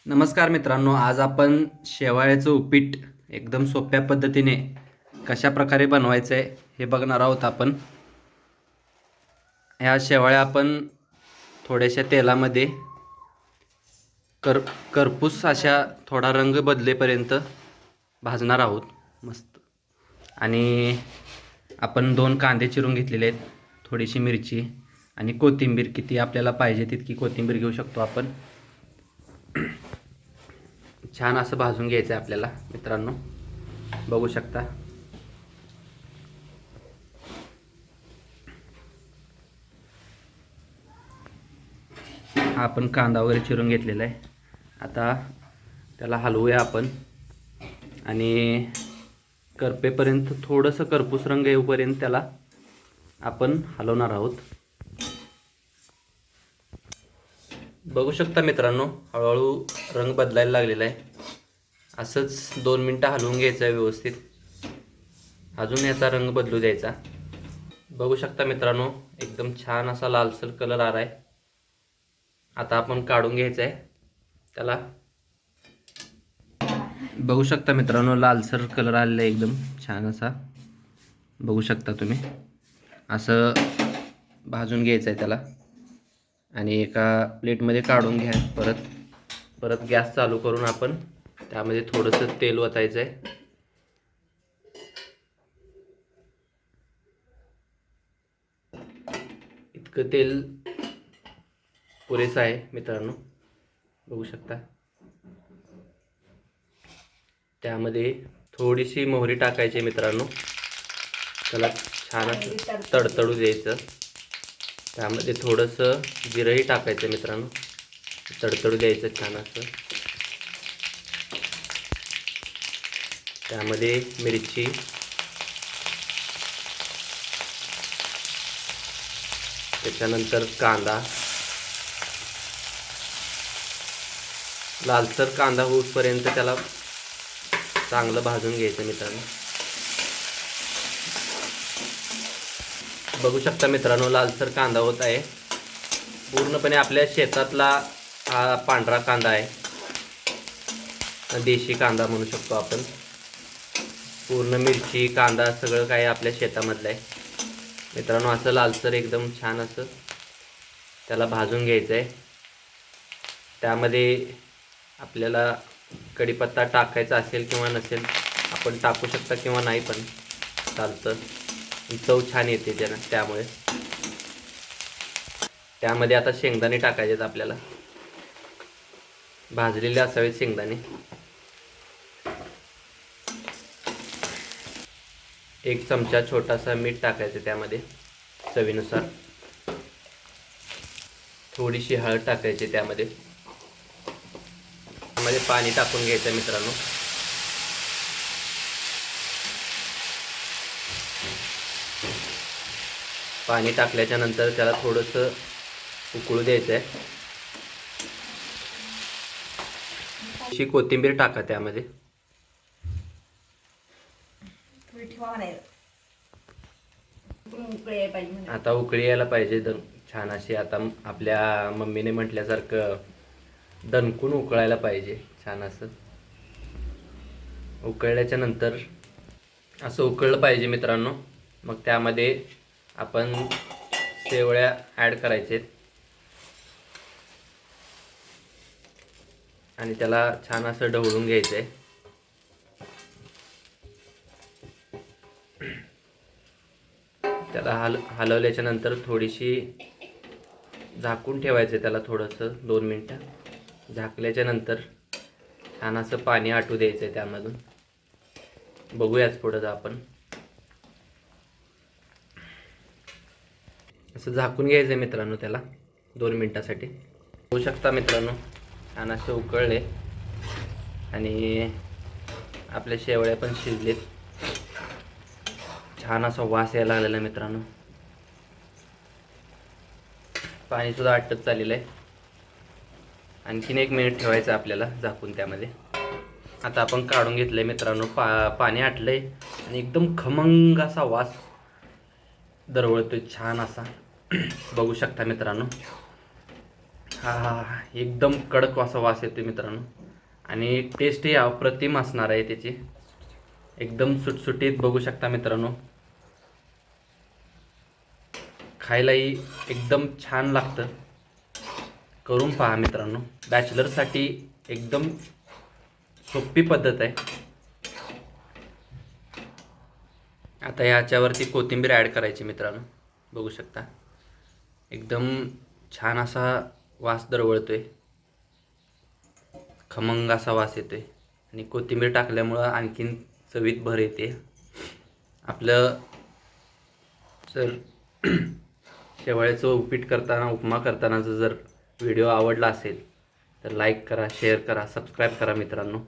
नमस्कार मित्रांनो, आज आपण शेवाळ्याचं उपीट एकदम सोप्या पद्धतीने कशा प्रकारे बनवायचं आहे हे बघणार आहोत. आपण ह्या शेवाळ्या आपण थोड्याशा तेलामध्ये करपूस अशा थोडा रंग बदलेपर्यंत भाजणार आहोत मस्त. आणि आपण 2 कांदे चिरून घेतलेले आहेत, थोडीशी मिरची आणि कोथिंबीर, किती आपल्याला पाहिजे तितकी कोथिंबीर घेऊ शकतो आपण. छान असं भाजून घ्यायचं आहे आपल्याला मित्रांनो, बघू शकता. हा आपण कांदा वगैरे चिरून घेतलेला आहे. आता त्याला हलवूया आपण आणि करपेपर्यंत थोडंसं करपूस रंग येऊपर्यंत त्याला आपण हलवणार आहोत. बघू शकता मित्रांनो, हळूहळू रंग बदलायला लागलेला आहे. असंच 2 मिनटं हलवून घ्यायचं आहे व्यवस्थित. अजून याचा रंग बदलू द्यायचा. बघू शकता मित्रांनो, एकदम छान असा लालसर कलर आला आहे. आता आपण काढून घ्यायचं आहे त्याला. बघू शकता मित्रांनो, लालसर कलर आलेला आहे एकदम छान असा. बघू शकता तुम्ही, असं भाजून घ्यायचं आहे त्याला आणि एका प्लेटमध्ये काढून घ्या. परत गॅस चालू करून आपण त्यामध्ये थोडंसं तेल ओतायचं आहे. इतकं तेल पुरेसं आहे मित्रांनो, बघू शकता. त्यामध्ये थोडीशी मोहरी टाकायची मित्रांनो, त्याला छान असं तडतडू द्यायचं. त्यामध्ये थोडंसं जिरंही टाकायचं मित्रांनो, तडतडू द्यायचं छान असं. त्यामध्ये मिरची, त्याच्यानंतर कांदा, लालसर कांदा होईपर्यंत त्याला चांगलं भाजून घ्यायचं मित्रांनो. बघू शकता मित्रांनो, लालसर कांदा होत आहे. पूर्णपणे आपल्या शेतातला हा पांढरा कांदा आहे, देशी कांदा म्हणू शकतो आपण. पूर्ण मिरची, कांदा सगळं काही आपल्या शेतामधलं आहे मित्रांनो. असं लालसर एकदम छान असं त्याला भाजून घ्यायचं आहे. त्यामध्ये आपल्याला कढीपत्ता टाकायचा असेल किंवा नसेल आपण टाकू शकता किंवा नाही पण चालतं. चव छान येते त्यामुळे. त्यामध्ये आता शेंगदाणे टाकायचे आपल्याला, भाजलेले असावेत शेंगदाणे. 1 चमचा छोटासा मीठ टाकायचं त्यामध्ये चवीनुसार. थोडीशी हळद टाकायची त्यामध्ये पाणी टाकून घ्यायचं मित्रांनो. पाणी टाकल्याच्या नंतर त्याला थोडंसं उकळू द्यायचं आहे. अशी कोथिंबीर टाका त्यामध्ये. आता उकळी यायला पाहिजे छान अशी. आता आपल्या मम्मीने म्हटल्यासारखं दणकून उकळायला पाहिजे छान असं. उकळल्याच्या नंतर असं उकळलं पाहिजे मित्रांनो. मग त्यामध्ये आपण शेवळ्या ॲड करायचे आणि त्याला छान असं ढवळून घ्यायचं आहे. त्याला हलवल्याच्या नंतर थोडीशी झाकून ठेवायचं त्याला, थोडंसं 2 मिनटं. झाकल्याच्या नंतर छान असं पाणी आटू द्यायचं आहे त्यामधून. बघूयाच पुढं आपण. असं झाकून घ्यायचं आहे मित्रांनो त्याला 2 मिनटासाठी. बघू शकता मित्रांनो, छान असे उकळले आणि आपल्या शेवळ्या पण शिजलेत. छान असा वास यायला लागलेला मित्रांनो. पाणी सुद्धा आटत चाललेलं आहे. आणखीन 1 मिनिट ठेवायचं आपल्याला झाकून त्यामध्ये. आता आपण काढून घेतलंय मित्रांनो. पाणी आटलंय आणि एकदम खमंग असा वास दरवळतोय छान असा. बघू शकता मित्रांनो. हा एकदम कडक असा वास येतो मित्रांनो. आणि टेस्टही अप्रतिम असणार आहे त्याची. एकदम सुटसुटीत बघू शकता मित्रांनो. खायलाही एकदम छान लागतं. करून पहा मित्रांनो. बॅचलरसाठी एकदम सोपी पद्धत आहे. आता याच्यावरती कोथिंबीर ॲड करायची मित्रांनो. बघू शकता एकदम छान असा वास दरवळतोय. खमंग असा वास येतोय आणि कोथिंबीर टाकल्यामुळं आणखीन चवीत भर येते. आपलं जर शेवाळ्याचं उपीट करताना, उपमा करतानाचा जर व्हिडिओ आवडला असेल तर लाईक करा, शेअर करा, सबस्क्राईब करा मित्रांनो.